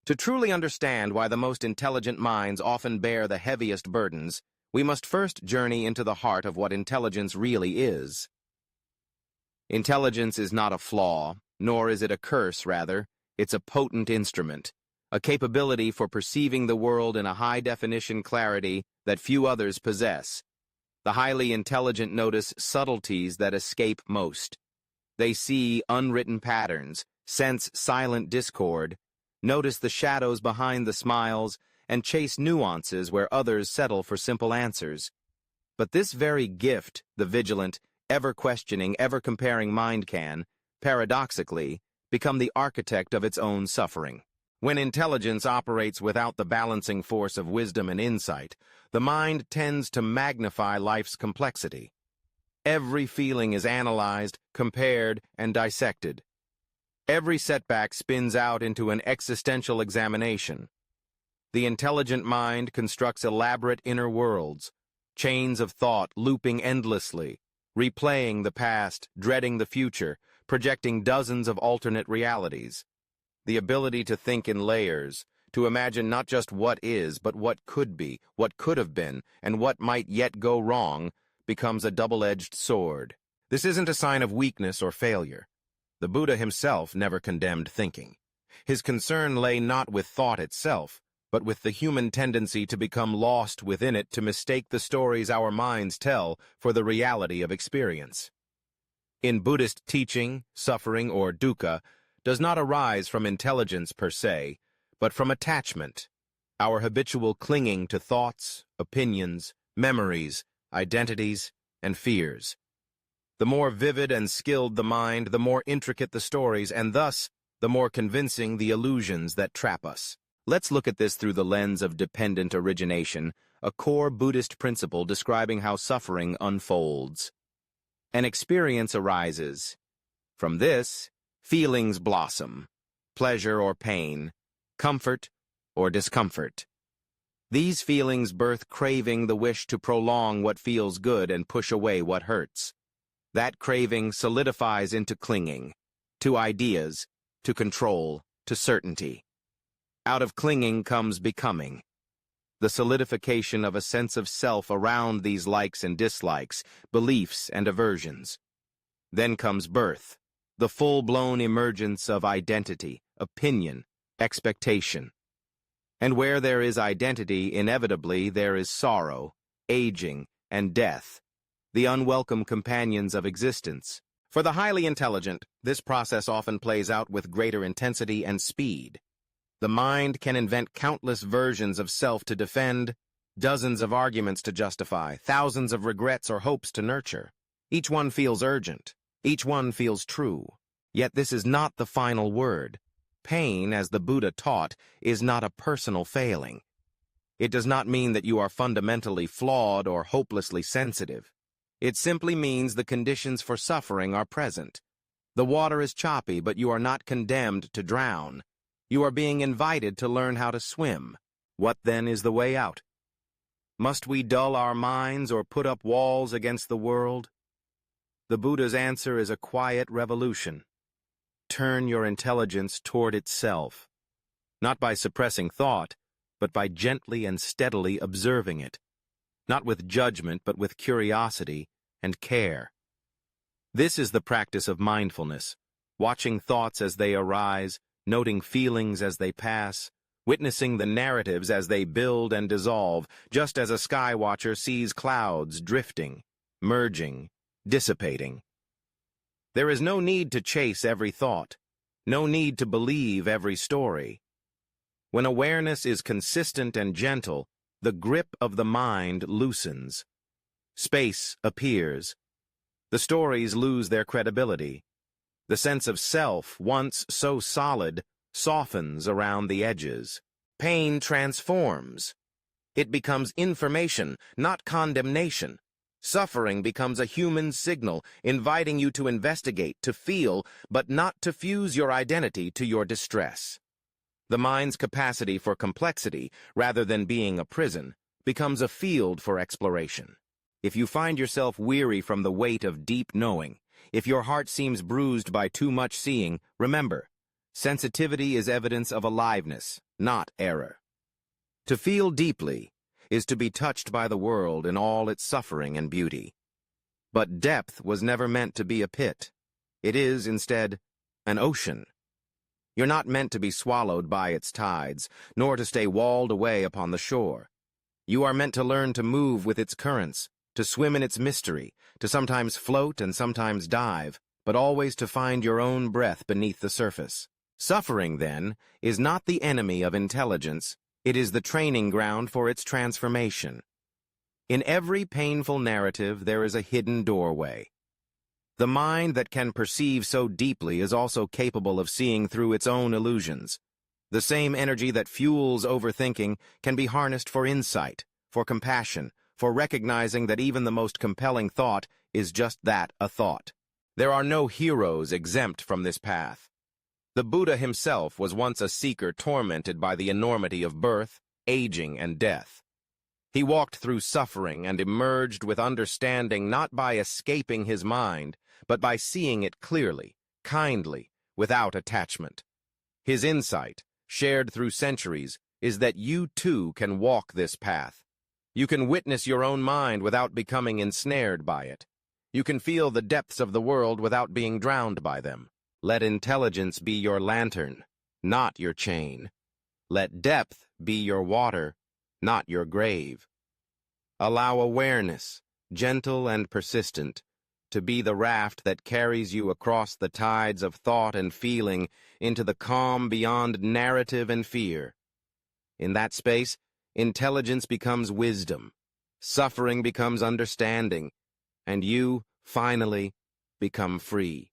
To truly understand why the most intelligent minds often bear the heaviest burdens, we must first journey into the heart of what intelligence really is. Intelligence is not a flaw, nor is it a curse, rather. It's a potent instrument, a capability for perceiving the world in a high-definition clarity that few others possess. The highly intelligent notice subtleties that escape most. They see unwritten patterns, sense silent discord, notice the shadows behind the smiles, and chase nuances where others settle for simple answers. But this very gift, the vigilant, ever-questioning, ever-comparing mind can, paradoxically, become the architect of its own suffering. When intelligence operates without the balancing force of wisdom and insight, the mind tends to magnify life's complexity. Every feeling is analyzed, compared, and dissected. Every setback spins out into an existential examination. The intelligent mind constructs elaborate inner worlds, chains of thought looping endlessly, replaying the past, dreading the future, projecting dozens of alternate realities. The ability to think in layers, to imagine not just what is, but what could be, what could have been, and what might yet go wrong, becomes a double-edged sword. This isn't a sign of weakness or failure. The Buddha himself never condemned thinking. His concern lay not with thought itself, but with the human tendency to become lost within it, to mistake the stories our minds tell for the reality of experience. In Buddhist teaching, suffering, or dukkha, does not arise from intelligence per se, but from attachment, our habitual clinging to thoughts, opinions, memories, identities, and fears. The more vivid and skilled the mind, the more intricate the stories, and thus, the more convincing the illusions that trap us. Let's look at this through the lens of dependent origination, a core Buddhist principle describing how suffering unfolds. An experience arises. From this, feelings blossom, pleasure or pain, comfort or discomfort. These feelings birth craving, the wish to prolong what feels good and push away what hurts. That craving solidifies into clinging, to ideas, to control, to certainty. Out of clinging comes becoming, the solidification of a sense of self around these likes and dislikes, beliefs and aversions. Then comes birth, the full-blown emergence of identity, opinion, expectation. And where there is identity, inevitably there is sorrow, aging, and death, the unwelcome companions of existence. For the highly intelligent, this process often plays out with greater intensity and speed. The mind can invent countless versions of self to defend, dozens of arguments to justify, thousands of regrets or hopes to nurture. Each one feels urgent. Each one feels true. Yet this is not the final word. Pain, as the Buddha taught, is not a personal failing. It does not mean that you are fundamentally flawed or hopelessly sensitive. It simply means the conditions for suffering are present. The water is choppy, but you are not condemned to drown. You are being invited to learn how to swim. What then is the way out? Must we dull our minds or put up walls against the world? The Buddha's answer is a quiet revolution. Turn your intelligence toward itself, not by suppressing thought, but by gently and steadily observing it, not with judgment, but with curiosity and care. This is the practice of mindfulness, watching thoughts as they arise, noting feelings as they pass, witnessing the narratives as they build and dissolve, just as a sky watcher sees clouds drifting, merging, dissipating. There is no need to chase every thought, no need to believe every story. When awareness is consistent and gentle, the grip of the mind loosens. Space appears. The stories lose their credibility. The sense of self, once so solid, softens around the edges. Pain transforms. It becomes information, not condemnation. Suffering becomes a human signal, inviting you to investigate, to feel, but not to fuse your identity to your distress. The mind's capacity for complexity, rather than being a prison, becomes a field for exploration. If you find yourself weary from the weight of deep knowing, if your heart seems bruised by too much seeing, remember, Sensitivity is evidence of aliveness, not error. To feel deeply is to be touched by the world in all its suffering and beauty. But depth was never meant to be a pit. It is, instead, an ocean. You're not meant to be swallowed by its tides, nor to stay walled away upon the shore. You are meant to learn to move with its currents, to swim in its mystery, to sometimes float and sometimes dive, but always to find your own breath beneath the surface. Suffering, then, is not the enemy of intelligence, it is the training ground for its transformation. In every painful narrative there is a hidden doorway. The mind that can perceive so deeply is also capable of seeing through its own illusions. The same energy that fuels overthinking can be harnessed for insight, for compassion, for recognizing that even the most compelling thought is just that, a thought. There are no heroes exempt from this path. The Buddha himself was once a seeker tormented by the enormity of birth, aging, and death. He walked through suffering and emerged with understanding not by escaping his mind, but by seeing it clearly, kindly, without attachment. His insight, shared through centuries, is that you too can walk this path. You can witness your own mind without becoming ensnared by it. You can feel the depths of the world without being drowned by them. Let intelligence be your lantern, not your chain. Let depth be your water, not your grave. Allow awareness, gentle and persistent, to be the raft that carries you across the tides of thought and feeling into the calm beyond narrative and fear. In that space, intelligence becomes wisdom, suffering becomes understanding, and you, finally, become free.